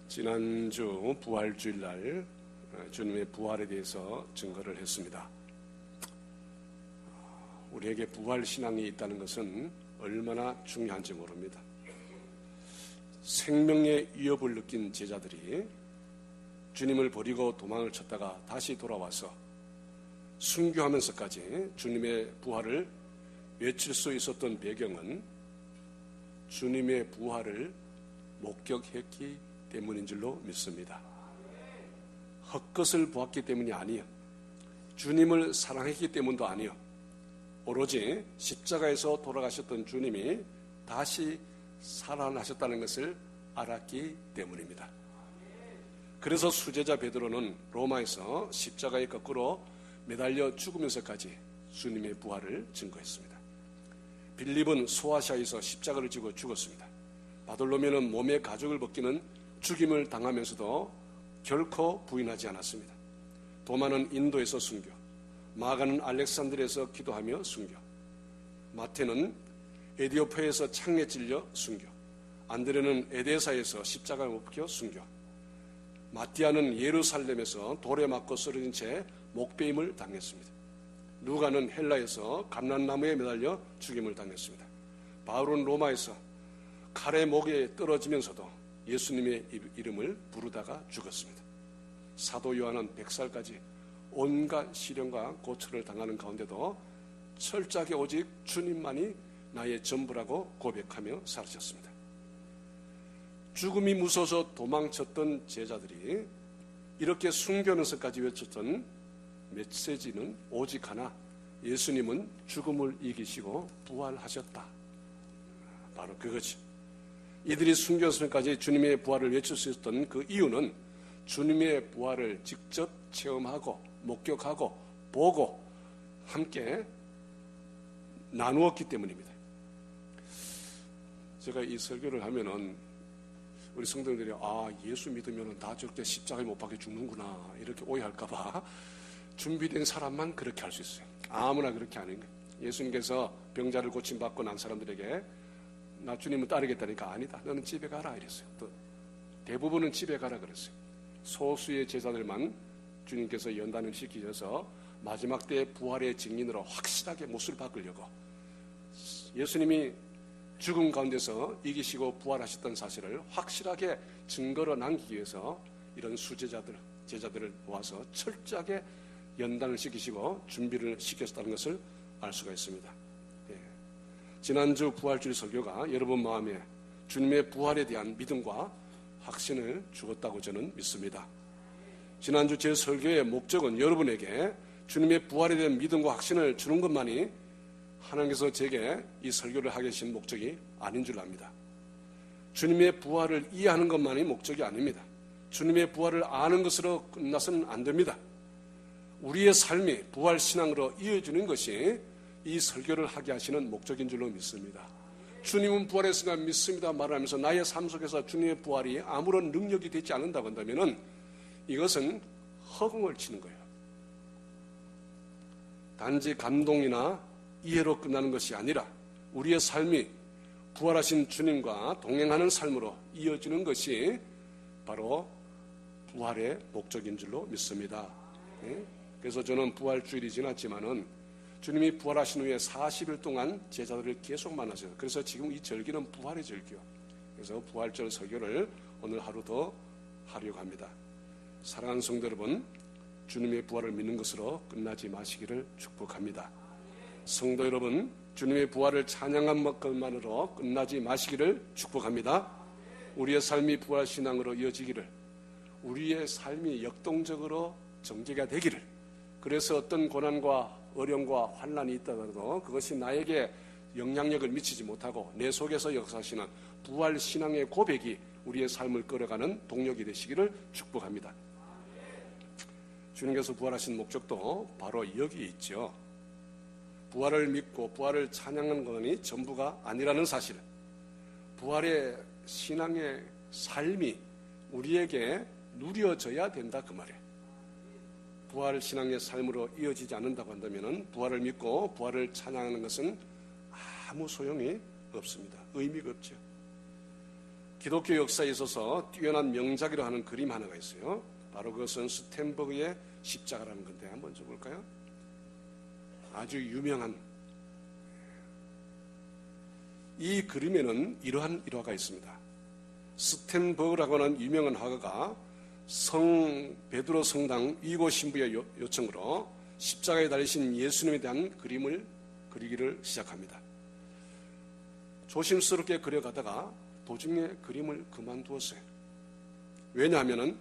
지난주 부활주일날 주님의 부활에 대해서 증거를 했습니다. 우리에게 부활신앙이 있다는 것은 얼마나 중요한지 모릅니다. 생명의 위협을 느낀 제자들이 주님을 버리고 도망을 쳤다가 다시 돌아와서 순교하면서까지 주님의 부활을 외칠 수 있었던 배경은 주님의 부활을 목격했기 때문인 줄로 믿습니다. 헛것을 보았기 때문이 아니요, 주님을 사랑했기 때문도 아니요, 오로지 십자가에서 돌아가셨던 주님이 다시 살아나셨다는 것을 알았기 때문입니다. 그래서 수제자 베드로는 로마에서 십자가에 거꾸로 매달려 죽으면서까지 주님의 부활을 증거했습니다. 빌립은 소아시아에서 십자가를 지고 죽었습니다. 바돌로메는 몸의 가죽을 벗기는 죽임을 당하면서도 결코 부인하지 않았습니다. 도마는 인도에서 순교, 마가는 알렉산드리아에서 기도하며 순교, 마태는 에디오피아에서 창에 찔려 순교, 안드레는 에데사에서 십자가에 못 박혀 순교, 마띠아는 예루살렘에서 돌에 맞고 쓰러진 채 목베임을 당했습니다. 누가는 헬라에서 감람나무에 매달려 죽임을 당했습니다. 바울은 로마에서 칼의 목에 떨어지면서도 예수님의 이름을 부르다가 죽었습니다. 사도 요한은 100살까지 온갖 시련과 고초를 당하는 가운데도 철저하게 오직 주님만이 나의 전부라고 고백하며 살아셨습니다. 죽음이 무서워서 도망쳤던 제자들이 이렇게 순교하면서까지 외쳤던 메시지는 오직 하나, 예수님은 죽음을 이기시고 부활하셨다. 바로 그거지. 이들이 순교하면서까지 주님의 부활을 외칠 수 있었던 그 이유는 주님의 부활을 직접 체험하고 목격하고 보고 함께 나누었기 때문입니다. 제가 이 설교를 하면은 우리 성도들이 예수 믿으면 다 저렇게 십자가에 못 박혀 죽는구나 이렇게 오해할까봐 준비된 사람만 그렇게 할 수 있어요. 아무나 그렇게 하는 거예요. 예수님께서 병자를 고침받고 난 사람들에게 나 주님을 따르겠다니까 아니다, 너는 집에 가라 이랬어요. 또 대부분은 집에 가라 그랬어요. 소수의 제자들만 주님께서 연단을 시키셔서 마지막 때 부활의 증인으로 확실하게 못을 박으려고, 예수님이 죽음 가운데서 이기시고 부활하셨던 사실을 확실하게 증거로 남기기 위해서 이런 수제자들, 제자들을 모아서 철저하게 연단을 시키시고 준비를 시켰다는 것을 알 수가 있습니다. 지난주 부활주일 설교가 여러분 마음에 주님의 부활에 대한 믿음과 확신을 주었다고 저는 믿습니다. 지난주 제 설교의 목적은 여러분에게 주님의 부활에 대한 믿음과 확신을 주는 것만이 하나님께서 제게 이 설교를 하게 하신 목적이 아닌 줄 압니다. 주님의 부활을 이해하는 것만이 목적이 아닙니다. 주님의 부활을 아는 것으로 끝나서는 안 됩니다. 우리의 삶이 부활신앙으로 이어지는 것이 이 설교를 하게 하시는 목적인 줄로 믿습니다. 주님은 부활했으니까 믿습니다 말하면서 나의 삶 속에서 주님의 부활이 아무런 능력이 되지 않는다고 한다면 이것은 허공을 치는 거예요. 단지 감동이나 이해로 끝나는 것이 아니라 우리의 삶이 부활하신 주님과 동행하는 삶으로 이어지는 것이 바로 부활의 목적인 줄로 믿습니다. 그래서 저는 부활주일이 지났지만은 주님이 부활하신 후에 40일 동안 제자들을 계속 만나셔요. 그래서 지금 이 절기는 부활의 절기요. 그래서 부활절 설교를 오늘 하루 더 하려고 합니다. 사랑하는 성도 여러분, 주님의 부활을 믿는 것으로 끝나지 마시기를 축복합니다. 성도 여러분, 주님의 부활을 찬양한 것만으로 끝나지 마시기를 축복합니다. 우리의 삶이 부활신앙으로 이어지기를, 우리의 삶이 역동적으로 전개가 되기를, 그래서 어떤 고난과 어려움과 환난이 있다더라도 그것이 나에게 영향력을 미치지 못하고 내 속에서 역사하시는 부활신앙의 고백이 우리의 삶을 끌어가는 동력이 되시기를 축복합니다. 주님께서 부활하신 목적도 바로 여기 있죠. 부활을 믿고 부활을 찬양하는 것이 전부가 아니라는 사실, 부활의 신앙의 삶이 우리에게 누려져야 된다 그 말이에요. 부활 신앙의 삶으로 이어지지 않는다고 한다면 부활을 믿고 부활을 찬양하는 것은 아무 소용이 없습니다. 의미가 없죠. 기독교 역사에 있어서 뛰어난 명작이라 하는 그림 하나가 있어요. 바로 그것은 스텐버그의 십자가라는 건데 한번 줘볼까요? 아주 유명한 이 그림에는 이러한 일화가 있습니다. 스텐버그라고 하는 유명한 화가가 성 베드로 성당 위고 신부의 요청으로 십자가에 달리신 예수님에 대한 그림을 그리기를 시작합니다. 조심스럽게 그려가다가 도중에 그림을 그만두었어요. 왜냐하면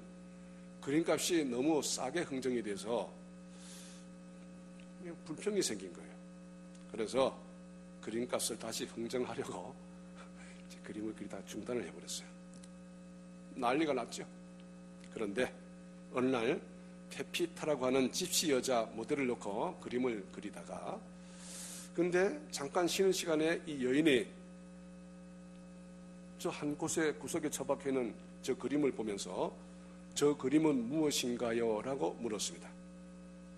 그림값이 너무 싸게 흥정이 돼서 불평이 생긴 거예요. 그래서 그림값을 다시 흥정하려고 그림을 그리다 중단을 해버렸어요. 난리가 났죠. 그런데 어느 날 페피타라고 하는 집시 여자 모델을 놓고 그림을 그리다가 근데 잠깐 쉬는 시간에 이 여인이 저 한 곳에 구석에 처박혀 있는 저 그림을 보면서 저 그림은 무엇인가요? 라고 물었습니다.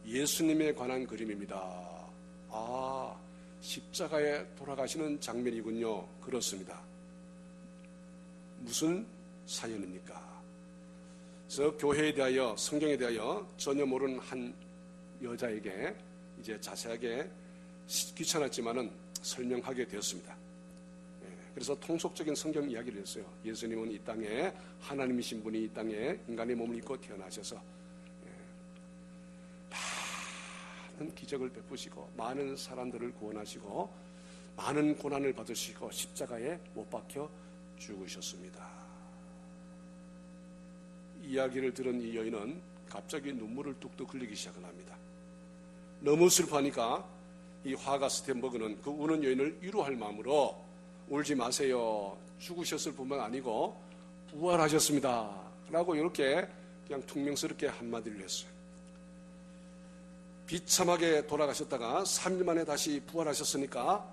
예수님에 관한 그림입니다. 아, 십자가에 돌아가시는 장면이군요. 그렇습니다. 무슨 사연입니까? 그래서 교회에 대하여 성경에 대하여 전혀 모르는 한 여자에게 이제 자세하게 귀찮았지만은 설명하게 되었습니다. 그래서 통속적인 성경 이야기를 했어요. 예수님은 이 땅에 하나님이신 분이 이 땅에 인간의 몸을 입고 태어나셔서 많은 기적을 베푸시고 많은 사람들을 구원하시고 많은 고난을 받으시고 십자가에 못 박혀 죽으셨습니다. 이야기를 들은 이 여인은 갑자기 눈물을 뚝뚝 흘리기 시작을 합니다. 너무 슬퍼하니까 이 화가 스텐버그는 그 우는 여인을 위로할 마음으로 울지 마세요. 죽으셨을 뿐만 아니고 부활하셨습니다. 라고 이렇게 그냥 퉁명스럽게 한마디를 했어요. 비참하게 돌아가셨다가 3일 만에 다시 부활하셨으니까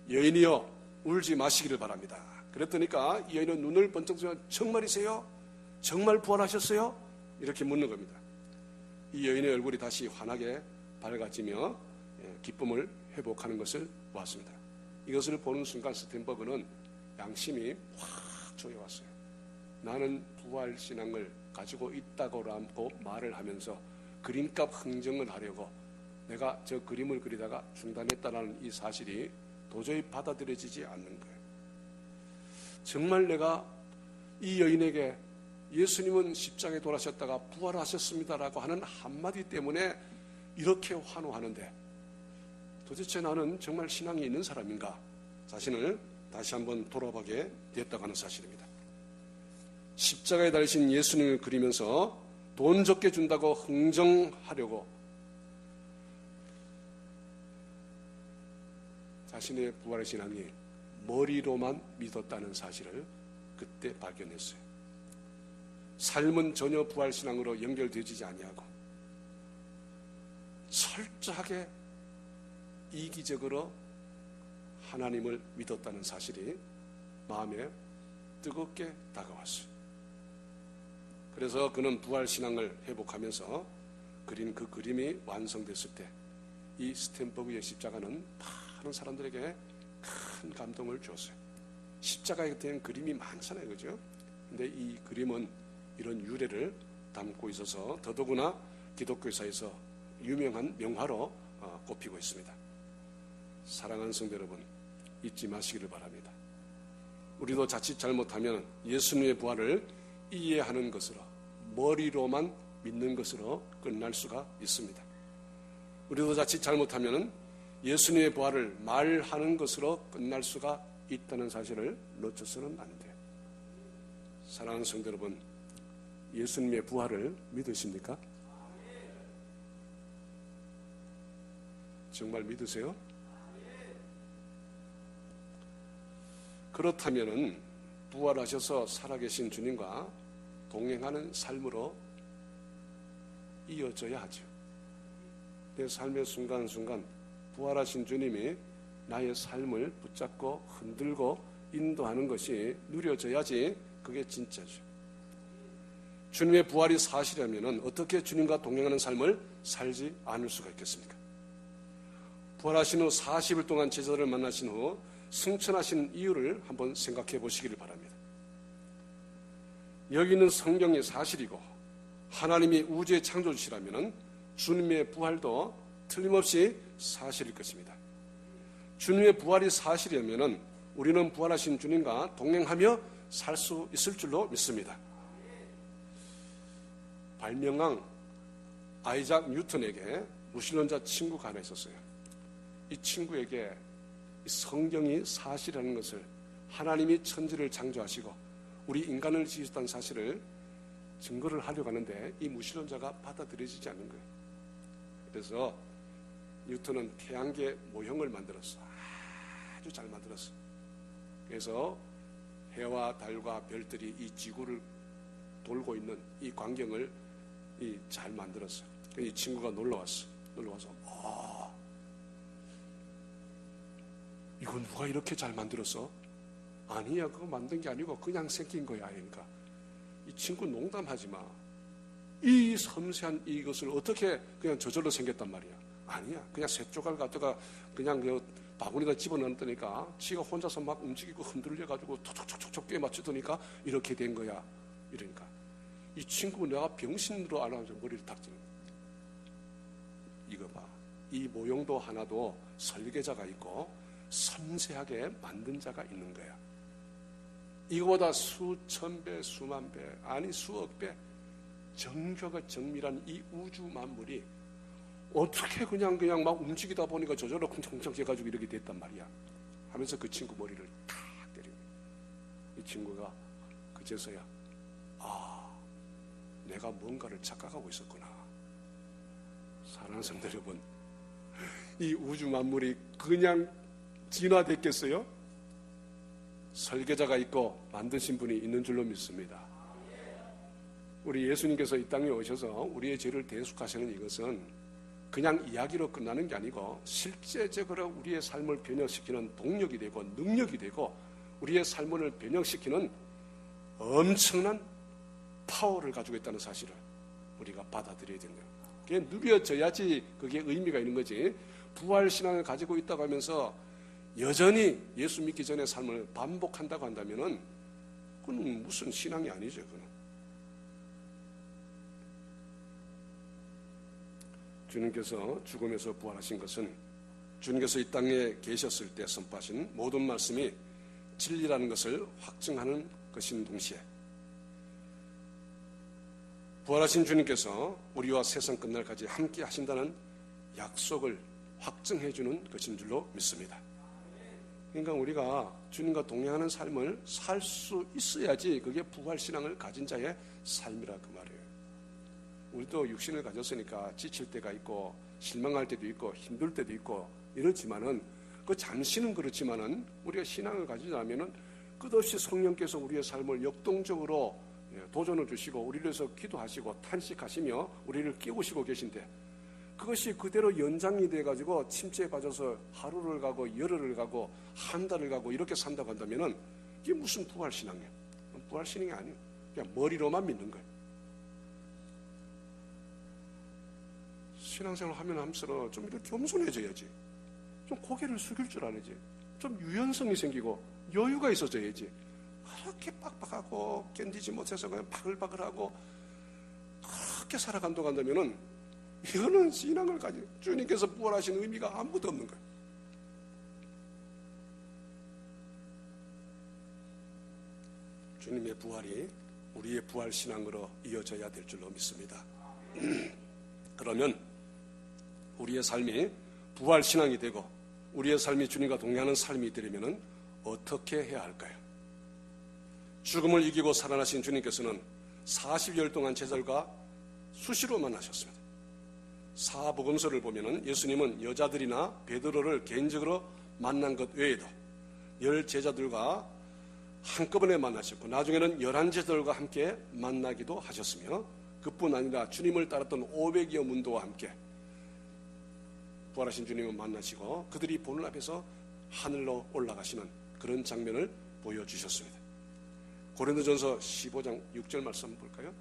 여인이여 울지 마시기를 바랍니다. 그랬더니까 이 여인은 눈을 번쩍 뜨며 정말이세요? 정말 부활하셨어요? 이렇게 묻는 겁니다. 이 여인의 얼굴이 다시 환하게 밝아지며 기쁨을 회복하는 것을 보았습니다. 이것을 보는 순간 스텐버그는 양심이 확 조여왔어요. 나는 부활신앙을 가지고 있다고 말을 하면서 그림값 흥정을 하려고 내가 저 그림을 그리다가 중단했다는 이 사실이 도저히 받아들여지지 않는 거예요. 정말 내가 이 여인에게 예수님은 십자가에 돌아가셨다가 부활하셨습니다라고 하는 한마디 때문에 이렇게 환호하는데 도대체 나는 정말 신앙이 있는 사람인가? 자신을 다시 한번 돌아보게 됐다고 하는 사실입니다. 십자가에 달리신 예수님을 그리면서 돈 적게 준다고 흥정하려고 자신의 부활의 신앙이 머리로만 믿었다는 사실을 그때 발견했어요. 삶은 전혀 부활 신앙으로 연결되지 아니하고 철저하게 이기적으로 하나님을 믿었다는 사실이 마음에 뜨겁게 다가왔어요. 그래서 그는 부활 신앙을 회복하면서 그린 그 그림이 완성됐을 때 이 스텐버그의 십자가는 많은 사람들에게 큰 감동을 줬어요. 십자가에 대한 그림이 많잖아요, 그죠? 근데 이 그림은 이런 유래를 담고 있어서 더더구나 기독교사에서 유명한 명화로 꼽히고 있습니다. 사랑하는 성도 여러분, 잊지 마시기를 바랍니다. 우리도 자칫 잘못하면 예수님의 부활을 이해하는 것으로 머리로만 믿는 것으로 끝날 수가 있습니다. 우리도 자칫 잘못하면 예수님의 부활을 말하는 것으로 끝날 수가 있다는 사실을 놓쳐서는 안 돼요. 사랑하는 성도 여러분, 예수님의 부활을 믿으십니까? 정말 믿으세요? 그렇다면 부활하셔서 살아계신 주님과 동행하는 삶으로 이어져야 하죠. 내 삶의 순간순간 부활하신 주님이 나의 삶을 붙잡고 흔들고 인도하는 것이 누려져야지 그게 진짜죠. 주님의 부활이 사실이라면 어떻게 주님과 동행하는 삶을 살지 않을 수가 있겠습니까? 부활하신 후 40일 동안 제자들을 만나신 후 승천하신 이유를 한번 생각해 보시기를 바랍니다. 여기 있는 성경이 사실이고 하나님이 우주의 창조주시라면 주님의 부활도 틀림없이 사실일 것입니다. 주님의 부활이 사실이라면 우리는 부활하신 주님과 동행하며 살 수 있을 줄로 믿습니다. 발명왕 아이작 뉴턴에게 무신론자 친구가 하나 있었어요. 이 친구에게 이 성경이 사실이라는 것을, 하나님이 천지를 창조하시고 우리 인간을 지으셨다는 사실을 증거를 하려고 하는데 이 무신론자가 받아들여지지 않는 거예요. 그래서 뉴턴은 태양계 모형을 만들었어. 아주 잘 만들었어. 그래서 해와 달과 별들이 이 지구를 돌고 있는 이 광경을 잘 만들었어요. 이 친구가 놀러와서 이건 누가 이렇게 잘 만들었어? 아니야, 그거 만든 게 아니고 그냥 생긴 거야. 그러니까 이 친구 농담하지 마. 이 섬세한 이것을 어떻게 그냥 저절로 생겼단 말이야. 아니야, 그냥 새 조각 갖다가 그냥 그 바구니에다 집어넣으니까 지가 혼자서 막 움직이고 흔들려가지고 톡톡톡톡 꽤 맞추더니까 이렇게 된 거야. 이러니까 이 친구 내가 병신으로 알아서 머리를 탁 찌는 거야. 이거 봐, 이 모형도 하나도 설계자가 있고 섬세하게 만든 자가 있는 거야. 이거보다 수천 배, 수만 배, 아니 수억 배 정교가 정밀한 이 우주 만물이 어떻게 그냥 막 움직이다 보니까 저절로 쿵창쿵창 해가지고 이렇게 됐단 말이야 하면서 그 친구 머리를 탁 때리고, 이 친구가 그제서야 내가 뭔가를 착각하고 있었구나. 사랑하는 성도 여러분, 이 우주 만물이 그냥 진화됐겠어요? 설계자가 있고 만드신 분이 있는 줄로 믿습니다. 우리 예수님께서 이 땅에 오셔서 우리의 죄를 대속하시는 이것은 그냥 이야기로 끝나는 게 아니고 실제적으로 우리의 삶을 변혁시키는 동력이 되고 능력이 되고 우리의 삶을 변혁시키는 엄청난 파워를 가지고 있다는 사실을 우리가 받아들여야 된다. 그게 누려져야지 그게 의미가 있는 거지. 부활신앙을 가지고 있다고 하면서 여전히 예수 믿기 전의 삶을 반복한다고 한다면은 그건 무슨 신앙이 아니죠. 그건. 주님께서 죽음에서 부활하신 것은 주님께서 이 땅에 계셨을 때 선포하신 모든 말씀이 진리라는 것을 확증하는 것인 동시에 부활하신 주님께서 우리와 세상 끝날까지 함께 하신다는 약속을 확증해 주는 것인 줄로 믿습니다. 그러니까 우리가 주님과 동행하는 삶을 살 수 있어야지 그게 부활신앙을 가진 자의 삶이라 그 말이에요. 우리도 육신을 가졌으니까 지칠 때가 있고 실망할 때도 있고 힘들 때도 있고 이렇지만은 그 잠시는 그렇지만은 우리가 신앙을 가지자면은 끝없이 성령께서 우리의 삶을 역동적으로 도전을 주시고 우리를 위해서 기도하시고 탄식하시며 우리를 깨우시고 계신데 그것이 그대로 연장이 돼가지고 침체에 빠져서 하루를 가고 열흘을 가고 한 달을 가고 이렇게 산다고 한다면은 이게 무슨 부활신앙이에요? 부활신앙이 아니에요. 그냥 머리로만 믿는 거예요. 신앙생활 하면 하면서 좀 이렇게 겸손해져야지. 좀 고개를 숙일 줄 알아야지. 좀 유연성이 생기고 여유가 있어져야지. 그렇게 빡빡하고 견디지 못해서 그냥 바글바글하고 그렇게 살아간다고 한다면은 이거는 신앙을 가진 주님께서 부활하신 의미가 아무것도 없는 거예요. 주님의 부활이 우리의 부활 신앙으로 이어져야 될 줄로 믿습니다. 그러면 우리의 삶이 부활 신앙이 되고 우리의 삶이 주님과 동행하는 삶이 되려면 어떻게 해야 할까요? 죽음을 이기고 살아나신 주님께서는 40여일 동안 제자들과 수시로 만나셨습니다. 사복음서를 보면은 예수님은 여자들이나 베드로를 개인적으로 만난 것 외에도 10 제자들과 한꺼번에 만나셨고 나중에는 11 제자들과 함께 만나기도 하셨으며 그뿐 아니라 주님을 따랐던 500여 문도와 함께 부활하신 주님을 만나시고 그들이 보는 앞에서 하늘로 올라가시는 그런 장면을 보여주셨습니다. 고린도전서 15장 6절 말씀 한번 볼까요?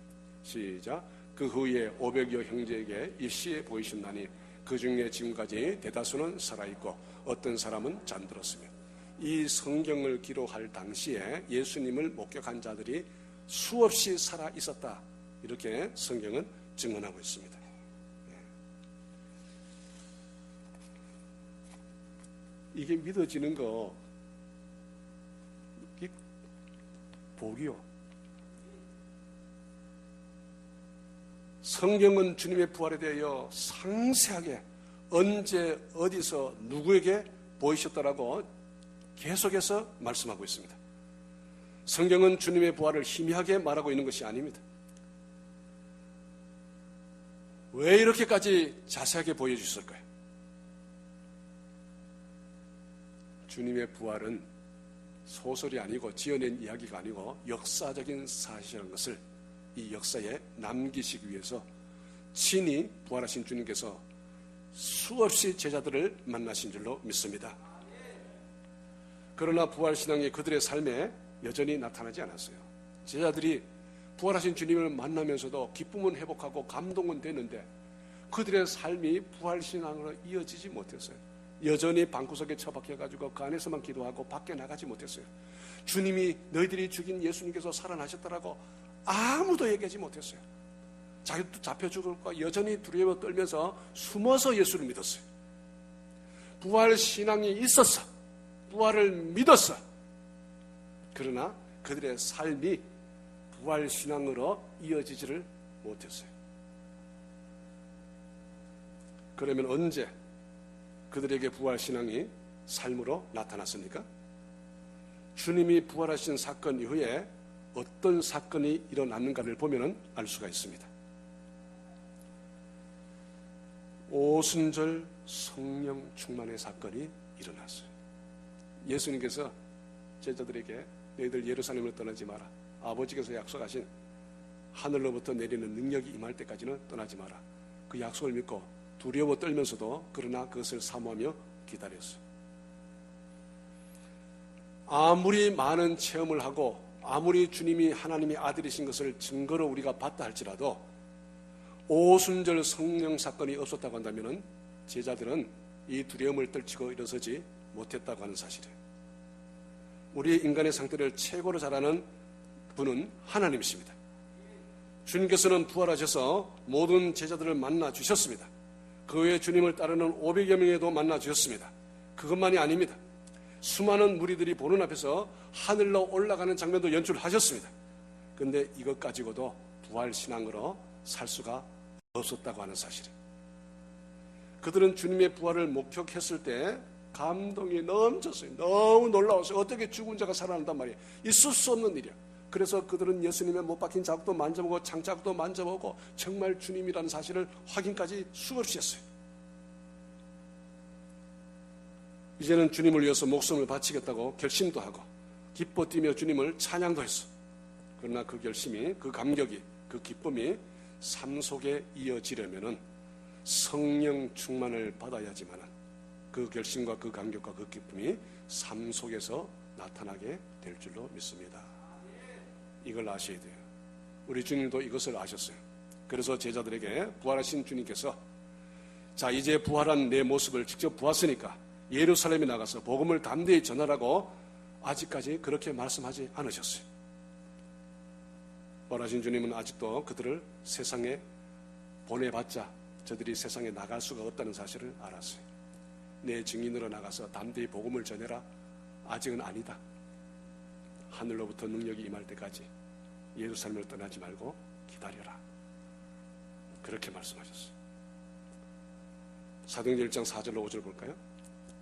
시작. 그 후에 500여 형제에게 일시에 보이신다니 그 중에 지금까지 대다수는 살아있고 어떤 사람은 잠들었으며 이 성경을 기록할 당시에 예수님을 목격한 자들이 수없이 살아 있었다. 이렇게 성경은 증언하고 있습니다. 이게 믿어지는 거 복이요. 성경은 주님의 부활에 대하여 상세하게 언제 어디서 누구에게 보이셨다라고 계속해서 말씀하고 있습니다. 성경은 주님의 부활을 희미하게 말하고 있는 것이 아닙니다. 왜 이렇게까지 자세하게 보여주셨을까요? 주님의 부활은 소설이 아니고 지어낸 이야기가 아니고 역사적인 사실이라는 것을 이 역사에 남기시기 위해서 친히 부활하신 주님께서 수없이 제자들을 만나신 줄로 믿습니다. 그러나 부활신앙이 그들의 삶에 여전히 나타나지 않았어요. 제자들이 부활하신 주님을 만나면서도 기쁨은 회복하고 감동은 되는데 그들의 삶이 부활신앙으로 이어지지 못했어요. 여전히 방구석에 처박혀가지고 그 안에서만 기도하고 밖에 나가지 못했어요. 주님이 너희들이 죽인 예수님께서 살아나셨다라고 아무도 얘기하지 못했어요. 자기도 잡혀 죽을까 여전히 두려워 떨면서 숨어서 예수를 믿었어요. 부활신앙이 있었어. 부활을 믿었어. 그러나 그들의 삶이 부활신앙으로 이어지지를 못했어요. 그러면 언제 그들에게 부활신앙이 삶으로 나타났습니까? 주님이 부활하신 사건 이후에 어떤 사건이 일어났는가를 보면 알 수가 있습니다. 오순절 성령 충만의 사건이 일어났어요. 예수님께서 제자들에게 너희들 예루살렘을 떠나지 마라. 아버지께서 약속하신 하늘로부터 내리는 능력이 임할 때까지는 떠나지 마라. 그 약속을 믿고 두려워 떨면서도 그러나 그것을 사모하며 기다렸어요. 아무리 많은 체험을 하고 아무리 주님이 하나님의 아들이신 것을 증거로 우리가 봤다 할지라도 오순절 성령 사건이 없었다고 한다면 제자들은 이 두려움을 떨치고 일어서지 못했다고 하는 사실이에요. 우리 인간의 상태를 최고로 잘 아는 분은 하나님이십니다. 주님께서는 부활하셔서 모든 제자들을 만나 주셨습니다. 그 외에 주님을 따르는 500여 명에도 만나 주셨습니다. 그것만이 아닙니다. 수많은 무리들이 보는 앞에서 하늘로 올라가는 장면도 연출하셨습니다. 그런데 이것 가지고도 부활신앙으로 살 수가 없었다고 하는 사실이에요. 그들은 주님의 부활을 목격했을 때 감동이 넘쳤어요. 너무 놀라웠어요. 어떻게 죽은 자가 살아난단 말이에요. 있을 수 없는 일이야. 그래서 그들은 예수님의 못 박힌 자국도 만져보고 장자국도 만져보고 정말 주님이라는 사실을 확인까지 수없이 했어요. 이제는 주님을 위해서 목숨을 바치겠다고 결심도 하고 기뻐 뛰며 주님을 찬양도 했어. 그러나 그 결심이, 그 감격이, 그 기쁨이 삶 속에 이어지려면은 성령 충만을 받아야지만 그 결심과 그 감격과 그 기쁨이 삶 속에서 나타나게 될 줄로 믿습니다. 이걸 아셔야 돼요. 우리 주님도 이것을 아셨어요. 그래서 제자들에게 부활하신 주님께서 자, 이제 부활한 내 모습을 직접 보았으니까 예루살렘에 나가서 복음을 담대히 전하라고 아직까지 그렇게 말씀하지 않으셨어요. 부활하신 주님은 아직도 그들을 세상에 보내봤자 저들이 세상에 나갈 수가 없다는 사실을 알았어요. 내 증인으로 나가서 담대히 복음을 전해라. 아직은 아니다. 하늘로부터 능력이 임할 때까지 예루살렘을 떠나지 말고 기다려라. 그렇게 말씀하셨어요. 사도행전 1장 4절로 5절 볼까요?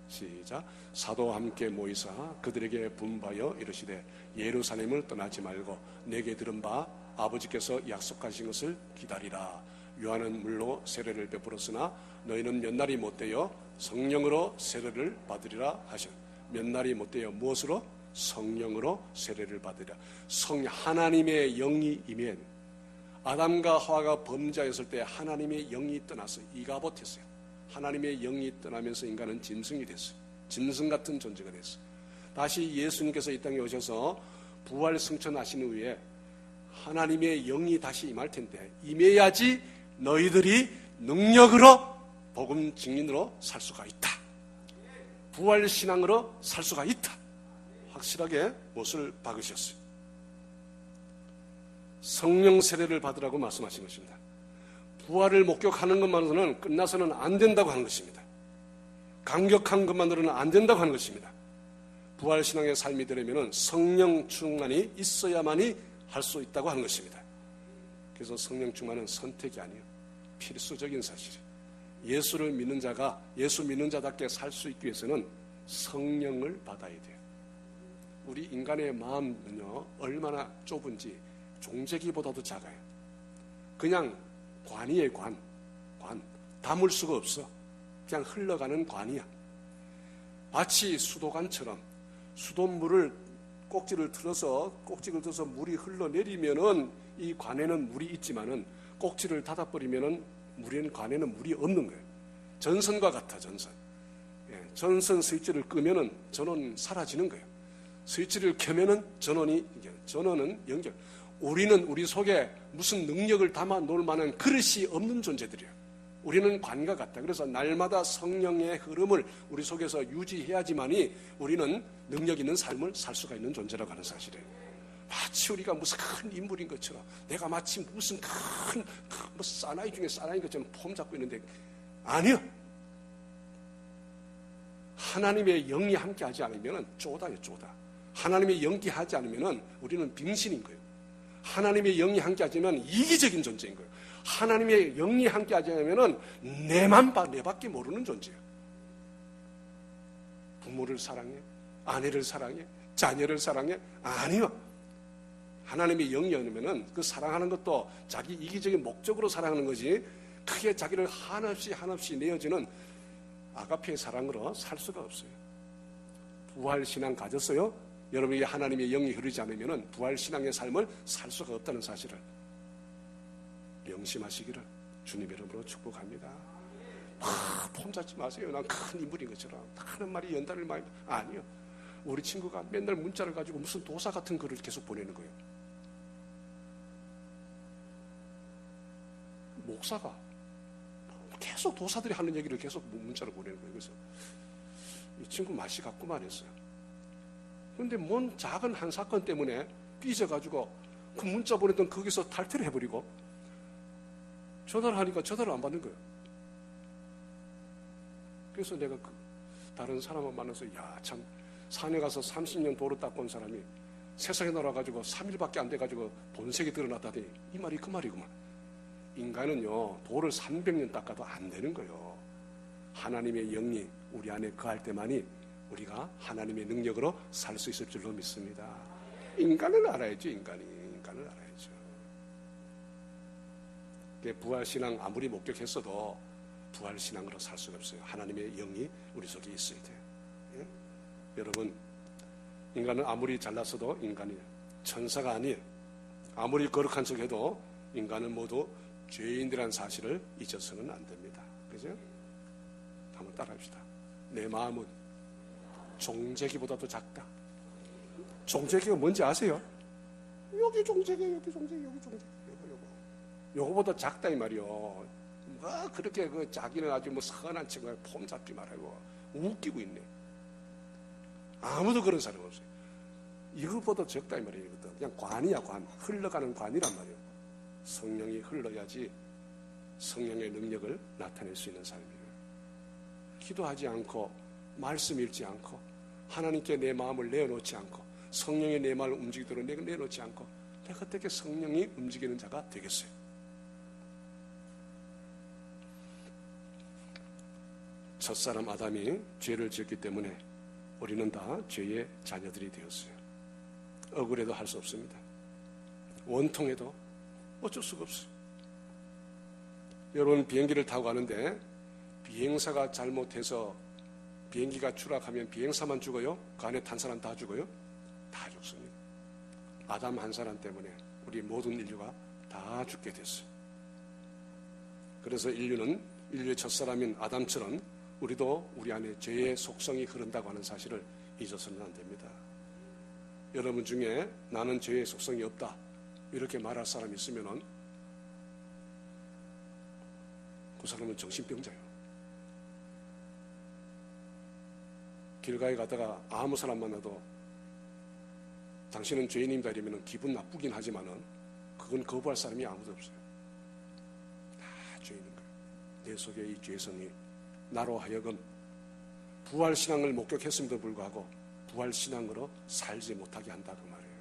시작. 사도와 함께 모이사 그들에게 분부하여 이르시되 예루살렘을 떠나지 말고 내게 들은 바 아버지께서 약속하신 것을 기다리라. 요한은 물로 세례를 베풀었으나 너희는 몇 날이 못되어 성령으로 세례를 받으리라 하셨. 몇 날이 못되어 무엇으로? 성령으로 세례를 받으리라. 하나님의 영이 임해. 아담과 하와가 범죄하였을 때 하나님의 영이 떠나서 이가봇했어요. 하나님의 영이 떠나면서 인간은 짐승이 됐어요. 짐승 같은 존재가 됐어요. 다시 예수님께서 이 땅에 오셔서 부활 승천하신 후에 하나님의 영이 다시 임할 텐데 임해야지 너희들이 능력으로 복음 증인으로 살 수가 있다. 부활 신앙으로 살 수가 있다. 확실하게 못을 박으셨어요. 성령 세례를 받으라고 말씀하신 것입니다. 부활을 목격하는 것만으로는 끝나서는 안 된다고 하는 것입니다. 감격한 것만으로는 안 된다고 하는 것입니다. 부활신앙의 삶이 되려면 성령 충만이 있어야만이 할 수 있다고 하는 것입니다. 그래서 성령 충만은 선택이 아니에요. 필수적인 사실이에요. 예수를 믿는 자가 예수 믿는 자답게 살 수 있기 위해서는 성령을 받아야 돼요. 우리 인간의 마음은요, 얼마나 좁은지 종재기보다도 작아요. 그냥 관이에요, 관. 담을 수가 없어. 그냥 흘러가는 관이야. 마치 수도관처럼 수돗물을 꼭지를 틀어서 물이 흘러내리면은 이 관에는 물이 있지만은 꼭지를 닫아버리면은 관에는 물이 없는 거예요. 전선과 같아, 전선. 전선 스위치를 끄면은 전원은 사라지는 거예요. 스위치를 켜면은 전원은 연결. 우리는 우리 속에 무슨 능력을 담아 놓을 만한 그릇이 없는 존재들이에요. 우리는 관과 같다. 그래서 날마다 성령의 흐름을 우리 속에서 유지해야지만이 우리는 능력 있는 삶을 살 수가 있는 존재라고 하는 사실이에요. 마치 우리가 무슨 큰 인물인 것처럼, 내가 마치 무슨 큰 사나이 중에 사나이인 것처럼 폼 잡고 있는데, 아니요. 하나님의 영이 함께하지 않으면 쪼다요, 쪼다. 하나님의 영이 하지 않으면 우리는 빙신인 거예요. 하나님의 영이 함께하지 않으면 이기적인 존재인 거예요. 하나님의 영이 함께하지 않으면 내밖에 모르는 존재예요. 부모를 사랑해, 아내를 사랑해, 자녀를 사랑해? 아니요. 하나님의 영이 아니면 그 사랑하는 것도 자기 이기적인 목적으로 사랑하는 거지, 크게 자기를 한없이 내어주는 아가페의 사랑으로 살 수가 없어요. 부활신앙 가졌어요? 여러분이 하나님의 영이 흐르지 않으면 부활신앙의 삶을 살 수가 없다는 사실을 명심하시기를 주님의 이름으로 축복합니다. 폼 잡지 마세요. 난 큰 인물인 것처럼 하는 말이 연단을 많이. 아니요. 우리 친구가 맨날 문자를 가지고 무슨 도사 같은 글을 계속 보내는 거예요. 목사가 계속 도사들이 하는 얘기를 계속 문자로 보내는 거예요. 그래서 이 친구 맛이 갔구만 했어요. 그런데 뭔 작은 한 사건 때문에 삐져가지고 그 문자 보냈던 거기서 탈퇴를 해버리고 전화를 하니까 전화를 안 받는 거예요. 그래서 내가 다른 사람을 만나서, 야, 참, 산에 가서 30년 도로 닦고 온 사람이 세상에 나와가지고 3일밖에 안 돼가지고 본색이 드러났다더니 이 말이 그 말이구만. 인간은요, 도를 300년 닦아도 안 되는 거예요. 하나님의 영이 우리 안에 거할 때만이 우리가 하나님의 능력으로 살 수 있을 줄로 믿습니다. 인간을 알아야죠, 인간을 알아야죠. 부활신앙 아무리 목격했어도 부활신앙으로 살 수가 없어요. 하나님의 영이 우리 속에 있어야 돼요. 예? 여러분, 인간은 아무리 잘났어도 인간이에요. 천사가 아니에요. 아무리 거룩한 척해도 인간은 모두 죄인이라는 사실을 잊어서는 안 됩니다. 그죠? 한번 따라합시다. 내 마음은 종재기보다도 작다. 종재기가 뭔지 아세요? 여기 종재기, 여기 종재기, 여기 종재기, 요거보다 작다 이 말이요. 뭐 그렇게 그 자기는 아주 뭐 선한 척을 폼 잡지 말라고 웃기고 있네. 아무도 그런 사람 없어요. 이것보다 적다 이 말이에요. 그냥 관이야, 관. 흘러가는 관이란 말이에요. 성령이 흘러야지 성령의 능력을 나타낼 수 있는 삶이에요. 기도하지 않고 말씀 읽지 않고 하나님께 내 마음을 내어놓지 않고 성령이 내 마음을 움직이도록 내어놓지 않고 내가 어떻게 성령이 움직이는 자가 되겠어요? 첫사람 아담이 죄를 지었기 때문에 우리는 다 죄의 자녀들이 되었어요. 억울해도 할 수 없습니다. 원통해도 어쩔 수가 없어요. 여러분, 비행기를 타고 가는데 비행사가 잘못해서 비행기가 추락하면 비행사만 죽어요? 그 안에 탄 사람 다 죽어요? 다 죽습니다. 아담 한 사람 때문에 우리 모든 인류가 다 죽게 됐어요. 그래서 인류의 첫사람인 아담처럼 우리도 우리 안에 죄의 속성이 흐른다고 하는 사실을 잊어서는 안 됩니다. 여러분 중에 나는 죄의 속성이 없다 이렇게 말할 사람이 있으면 그 사람은 정신병자예요. 길가에 가다가 아무 사람 만나도 당신은 죄인입니다 이러면 기분 나쁘긴 하지만은 그건 거부할 사람이 아무도 없어요. 다 죄인인 거예요. 내 속에 이 죄성이 나로 하여금 부활신앙을 목격했음에도 불구하고 부활신앙으로 살지 못하게 한다 그 말이에요.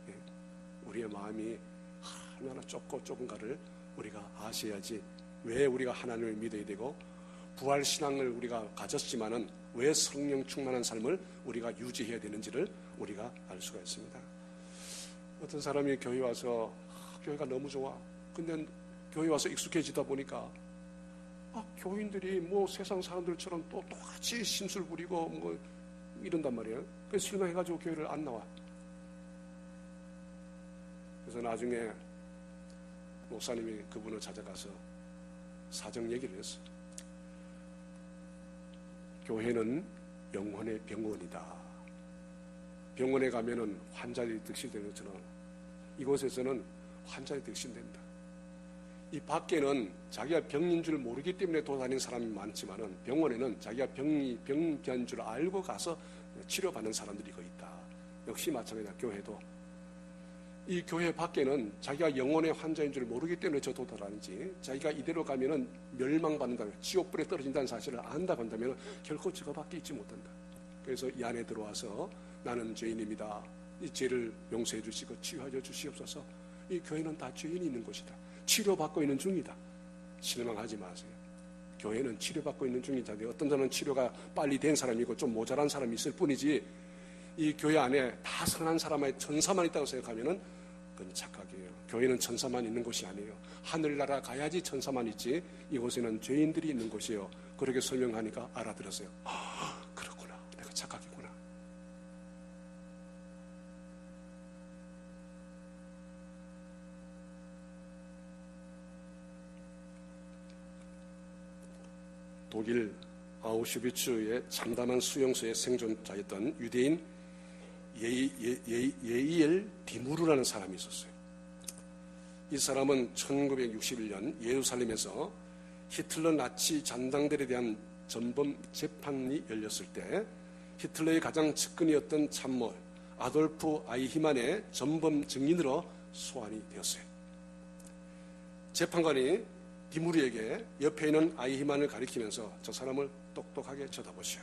예. 우리의 마음이 얼마나 좁은가를 우리가 아셔야지 왜 우리가 하나님을 믿어야 되고 부활신앙을 우리가 가졌지만은 왜 성령 충만한 삶을 우리가 유지해야 되는지를 우리가 알 수가 있습니다. 어떤 사람이 교회 와서 교회가 너무 좋아. 근데 교회 와서 익숙해지다 보니까 교인들이 뭐 세상 사람들처럼 또 똑같이 심술 부리고 뭐 이런단 말이에요. 그래서 실망해가지고 교회를 안 나와. 그래서 나중에 목사님이 그분을 찾아가서 사정 얘기를 했어요. 교회는 영혼의 병원이다. 병원에 가면은 환자들이 득실되는 것처럼 이곳에서는 환자들이 득실된다. 이 밖에는 자기가 병인 줄 모르기 때문에 돌아다니는 사람이 많지만은 병원에는 자기가 병기한 줄 알고 가서 치료받는 사람들이 거의 있다. 역시 마찬가지다. 교회도 이 교회 밖에는 자기가 영혼의 환자인 줄 모르기 때문에 저 돌아다니지 자기가 이대로 가면은 멸망받는다, 지옥불에 떨어진다는 사실을 안다고 한다면 결코 저거밖에 있지 못한다. 그래서 이 안에 들어와서 나는 죄인입니다. 이 죄를 용서해 주시고 치유하여 주시옵소서. 이 교회는 다 죄인이 있는 곳이다. 치료받고 있는 중이다. 실망하지 마세요. 교회는 치료받고 있는 중이다. 어떤 사람은 치료가 빨리 된 사람이고 좀 모자란 사람이 있을 뿐이지 이 교회 안에 다 선한 사람의 천사만 있다고 생각하면은 그건 착각이에요. 교회는 천사만 있는 곳이 아니에요. 하늘나라 가야지 천사만 있지 이곳에는 죄인들이 있는 곳이에요. 그렇게 설명하니까 알아들었어요. 그렇구나. 내가 착각이구나. 독일 아우슈비츠의 참담한 수용소의 생존자였던 유대인 예이엘 디무르라는 사람이 있었어요. 이 사람은 1961년 예루살렘에서 히틀러 나치 잔당들에 대한 전범 재판이 열렸을 때 히틀러의 가장 측근이었던 참모 아돌프 아이히만의 전범 증인으로 소환이 되었어요. 재판관이 디무르에게 옆에 있는 아이히만을 가리키면서 저 사람을 똑똑하게 쳐다보시오.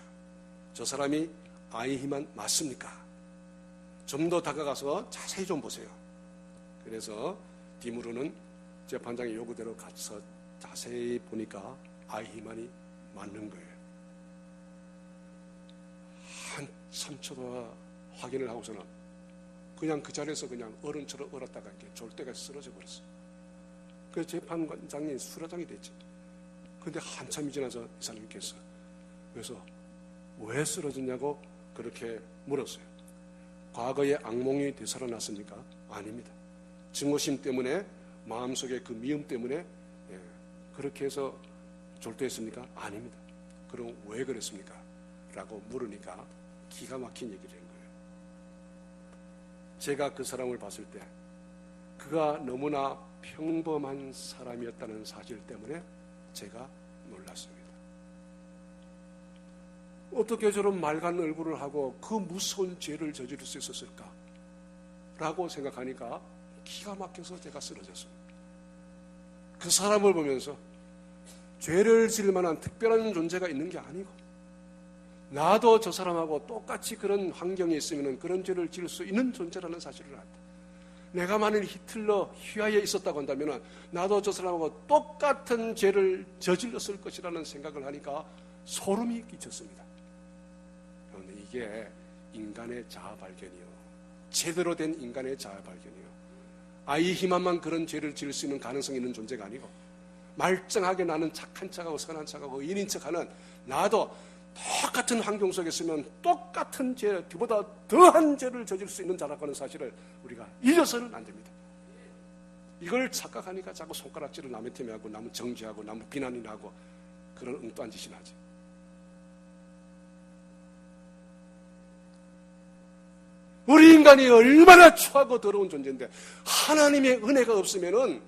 저 사람이 아이히만 맞습니까? 좀 더 다가가서 자세히 좀 보세요. 그래서 디무르는 재판장의 요구대로 가서 자세히 보니까 아이히만이 맞는 거예요. 한참 쳐다 확인을 하고서는 그냥 그 자리에서 그냥 어른처럼 얼었다가 이렇게 졸대가 쓰러져 버렸어요. 그래서 재판장이 수라장이 됐지. 근데 한참이 지나서 이 사람이 깼어요. 그래서 왜 쓰러졌냐고 그렇게 물었어요. 과거에 악몽이 되살아났습니까? 아닙니다. 증오심 때문에 마음속에 그 미움 때문에 그렇게 해서 졸도했습니까? 아닙니다. 그럼 왜 그랬습니까? 라고 물으니까 기가 막힌 얘기를 한 거예요. 제가 그 사람을 봤을 때 그가 너무나 평범한 사람이었다는 사실 때문에 제가 놀랐습니다. 어떻게 저런 맑은 얼굴을 하고 그 무서운 죄를 저지를 수 있었을까? 라고 생각하니까 기가 막혀서 제가 쓰러졌습니다. 그 사람을 보면서 죄를 지을 만한 특별한 존재가 있는 게 아니고 나도 저 사람하고 똑같이 그런 환경에 있으면 그런 죄를 지을 수 있는 존재라는 사실을 알았다. 내가 만일 히틀러 휘하에 있었다고 한다면 나도 저 사람하고 똑같은 죄를 저질렀을 것이라는 생각을 하니까 소름이 끼쳤습니다. 그런데 이게 인간의 자아 발견이요. 제대로 된 인간의 자아 발견이요. 아이히만만 그런 죄를 지을 수 있는 가능성이 있는 존재가 아니고 말짱하게 나는 착한 척하고 선한 척하고 의인인 척하는 나도 똑같은 환경 속에 있으면 똑같은 죄, 그보다 더한 죄를 저질 수 있는 자라고 하는 사실을 우리가 잊어서는 안 됩니다. 이걸 착각하니까 자꾸 손가락질을 남의 틈에 하고 남을 정죄하고 남을 비난이나 하고 그런 엉뚱한 짓이나 하지. 우리 인간이 얼마나 추하고 더러운 존재인데 하나님의 은혜가 없으면은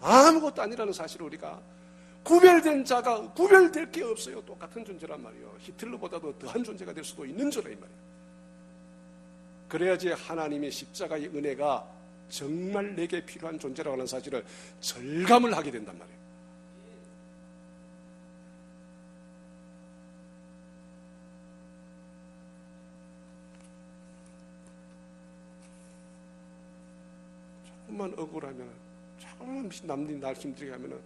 아무것도 아니라는 사실을 우리가 구별된 자가 구별될 게 없어요. 똑같은 존재란 말이에요. 히틀러보다도 더한 존재가 될 수도 있는 줄이란 말이에요. 그래야지 하나님의 십자가의 은혜가 정말 내게 필요한 존재라고 하는 사실을 절감을 하게 된단 말이에요. 조금만 억울하면, 조금만 남들이 날 힘들게 하면은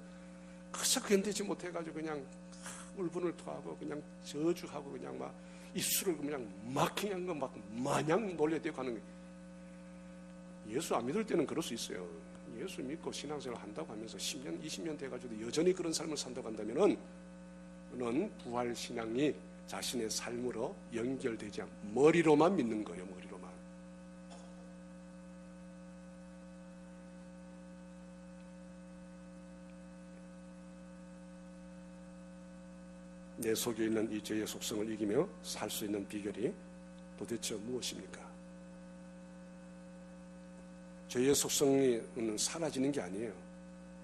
그저 견디지 못해가지고 그냥 울분을 토하고 그냥 저주하고 그냥 막 입술을 그냥 막 마냥 놀려대고 하는 거예요. 예수 안 믿을 때는 그럴 수 있어요. 예수 믿고 신앙생활 한다고 하면서 10년, 20년 돼가지고 여전히 그런 삶을 산다고 한다면은 그는 부활 신앙이 자신의 삶으로 연결되지 않고 머리로만 믿는 거예요. 머리로만. 내 속에 있는 이 죄의 속성을 이기며 살 수 있는 비결이 도대체 무엇입니까? 죄의 속성은 사라지는 게 아니에요.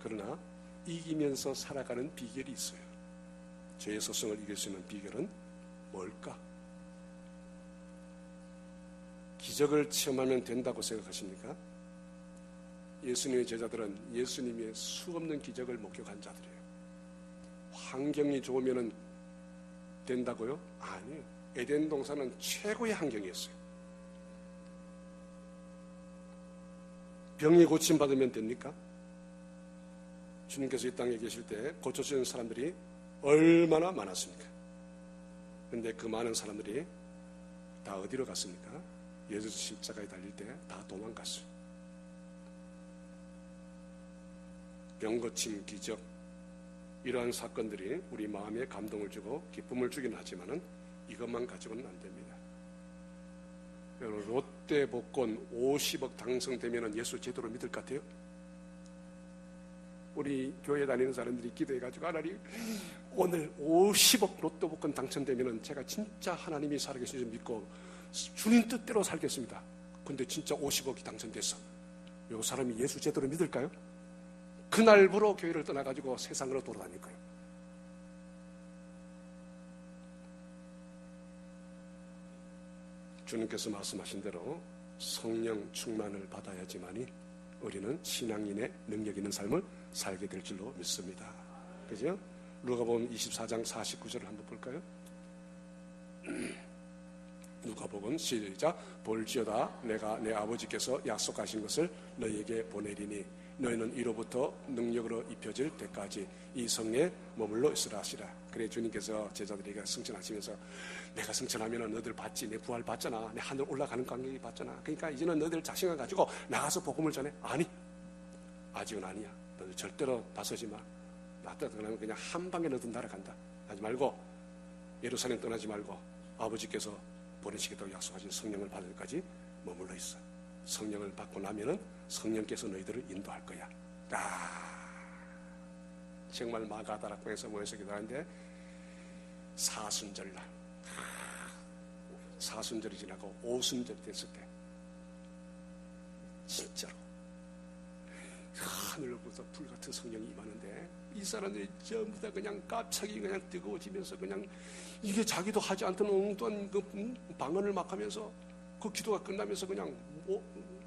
그러나 이기면서 살아가는 비결이 있어요. 죄의 속성을 이길 수 있는 비결은 뭘까? 기적을 체험하면 된다고 생각하십니까? 예수님의 제자들은 예수님의 수없는 기적을 목격한 자들이에요. 환경이 좋으면 된다고요? 아니에요. 에덴 동산은 최고의 환경이었어요. 병이 고침받으면 됩니까? 주님께서 이 땅에 계실 때 고쳐주는 사람들이 얼마나 많았습니까? 그런데 그 많은 사람들이 다 어디로 갔습니까? 예수 십자가에 달릴 때 다 도망갔어요. 병 고침, 기적, 이러한 사건들이 우리 마음에 감동을 주고 기쁨을 주긴 하지만은 이것만 가지고는 안 됩니다. 여러분, 롯데 복권 50억 당첨되면 예수 제대로 믿을 것 같아요? 우리 교회 다니는 사람들이 기도해가지고 하나님 오늘 50억 로또 복권 당첨되면 제가 진짜 하나님이 살아계신 줄 믿고 주님 뜻대로 살겠습니다. 근데 진짜 50억이 당첨됐어. 이 사람이 예수 제대로 믿을까요? 그날부로 교회를 떠나가지고 세상으로 돌아다닐 거예요. 주님께서 말씀하신 대로 성령 충만을 받아야지만이 우리는 신앙인의 능력 있는 삶을 살게 될 줄로 믿습니다. 그죠? 누가복음 24장 49절을 한번 볼까요? 누가복음 시작. 볼지어다 내가 내 아버지께서 약속하신 것을 너희에게 보내리니 너희는 이로부터 능력으로 입혀질 때까지 이 성에 머물러 있으라 하시라. 그래 주님께서 제자들에게 승천하시면서 내가 승천하면 너희들 받지. 내 부활 받잖아. 내 하늘 올라가는 관계를 받잖아. 그러니까 이제는 너희들 자신을 가지고 나가서 복음을 전해. 아니 아직은 아니야. 너희들 절대로 나서지 마. 나한테 떠나면 그냥 한 방에 너희들 날아간다. 하지 말고 예루살렘 떠나지 말고 아버지께서 보내시겠다고 약속하신 성령을 받을 때까지 머물러 있어. 성령을 받고 나면은 성령께서 너희들을 인도할 거야. 정말 마가다락방에서 모여서 기도하는데 사순절날 사순절이 지나고 오순절이 됐을 때 진짜로 하늘로부터 불같은 성령이 임하는데 이 사람들이 전부 다 그냥 갑자기 그냥 뜨거워지면서 그냥 이게 자기도 하지 않던 엉뚱한 그 방언을 막 하면서 그 기도가 끝나면서 그냥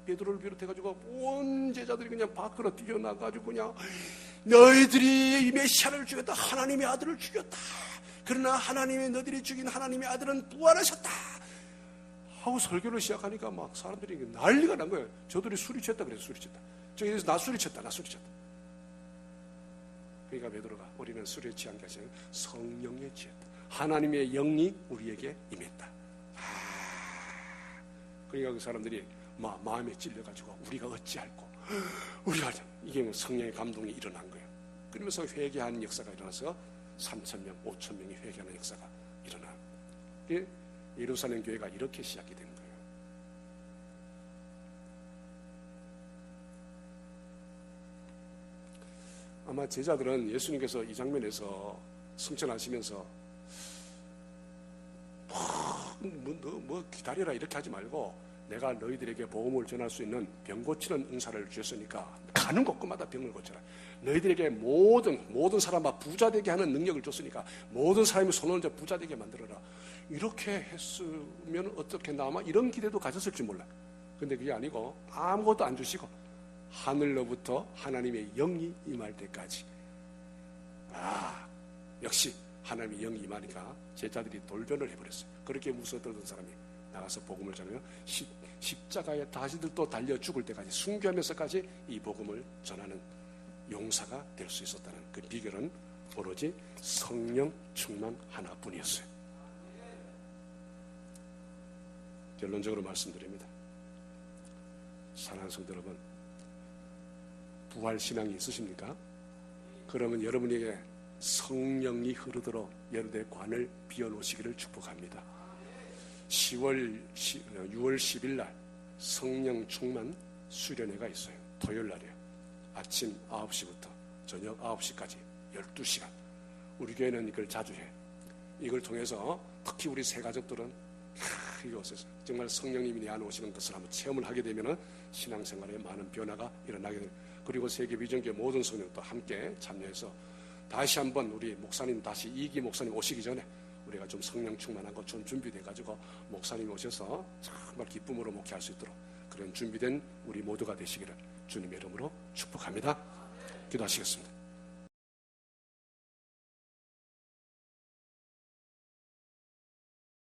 베드로를 비롯해가지고 온 제자들이 그냥 밖으로 뛰어나가지고 그냥 너희들이 이 메시아를 죽였다. 하나님의 아들을 죽였다. 그러나 하나님의 너희들이 죽인 하나님의 아들은 부활하셨다. 하고 설교를 시작하니까 막 사람들이 난리가 난 거예요. 저들이 술이 취했다 그래서 술이 취했다. 저기서 나 술이 취했다. 그러니까 베드로가 우리는 술에 취한 게 아니라 성령에 취했다. 하나님의 영이 우리에게 임했다. 그러니까 그 사람들이 마음에 찔려가지고 우리가 어찌할꼬 우리가 이게 성령의 감동이 일어난 거예요. 그러면서 회개하는 역사가 일어나서 3,000명, 5,000명이 회개하는 역사가 일어나. 예루살렘 교회가 이렇게 시작이 된 거예요. 아마 제자들은 예수님께서 이 장면에서 승천하시면서 뭐 기다려라 이렇게 하지 말고 내가 너희들에게 복음을 전할 수 있는 병 고치는 은사를 주셨으니까 가는 곳마다 병을 고쳐라. 너희들에게 모든 사람과 부자 되게 하는 능력을 줬으니까 모든 사람이 손을 얹어 부자 되게 만들어라. 이렇게 했으면 어떻겠나 아마 이런 기대도 가졌을지 몰라. 근데 그게 아니고 아무것도 안 주시고 하늘로부터 하나님의 영이 임할 때까지. 역시 하나님의 영이 임하니까 제자들이 돌변을 해버렸어요. 그렇게 무서웠던 사람이 나가서 복음을 전하며 십자가에 다시들 또 달려 죽을 때까지 순교하면서까지 이 복음을 전하는 용사가 될 수 있었다는 그 비결은 오로지 성령 충만 하나뿐이었어요. 결론적으로 말씀드립니다. 사랑하는 성도 여러분, 부활신앙이 있으십니까? 그러면 여러분에게 성령이 흐르도록 여러분의 관을 비워놓으시기를 축복합니다. 6월 10일 날 성령 충만 수련회가 있어요. 토요일 날이에요. 아침 9시부터 저녁 9시까지 12시간. 우리 교회는 이걸 자주 해. 이걸 통해서 특히 우리 새 가족들은 이곳에서 정말 성령님이 내 안에 오시는 것을 한번 체험을 하게 되면 신앙생활에 많은 변화가 일어나게 됩니다. 그리고 세계 비전교회 모든 성령도 함께 참여해서 다시 한번 우리 목사님 다시 2기 목사님 오시기 전에 우리가 좀 성령 충만하고 좀 준비돼가지고 목사님 오셔서 정말 기쁨으로 목회할 수 있도록 그런 준비된 우리 모두가 되시기를 주님의 이름으로 축복합니다. 기도하시겠습니다.